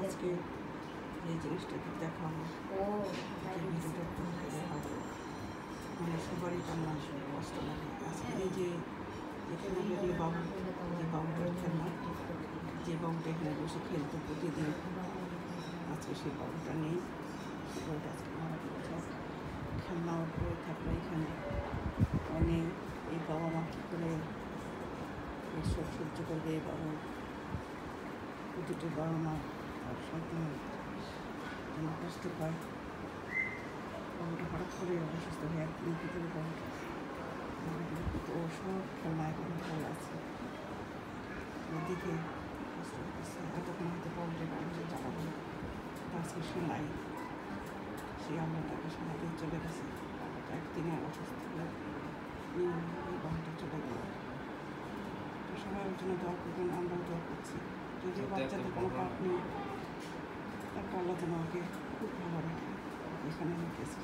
আজকে যে জিনিসটা দেখাবো ভিডিওটা দেখাবো মানে সবারই কান্না কষ্ট লাগে। আজকে এই যে এখানে যে বাবুটার খেলনা, যে বাবুটা এখানে বসে খেলতো প্রতিদিন, আজকে সেই বাবুটা নেই। বাবুটা আজকে মারা গেছে। খেলনা পড়ে থাকলো এখানে নেই। এই বাবা মা কী করে সব সহ্য করবে? এই বাবু দুটো বাবা মা আর সন্তান যেন কষ্ট পায়। বাবুটা হঠাৎ করে অসুস্থ হয়ে একদিন ভিতরে বাবুটা তো সব খেলনা এখন ভালো আছে। ওদিকে কষ্ট করছে, এতক্ষণ হয়তো বাবুটা মানুষের জ্বালাবো, আজকে শোনাই সে আমরা তাকে শোনাতে চলে গেছে। বাবাটা একদিনে অসুস্থ হয়ে এই বাবুটা চলে গেল। তো সবাই ওর জন্য দোয়া করবেন, আমরাও দোয়া করছি। যদিও বাচ্চাদের কোনো পাপ নেই, একটা আল্লাহ যেন আমাকে খুব ভালো রাখে। এখানে রেখেছি।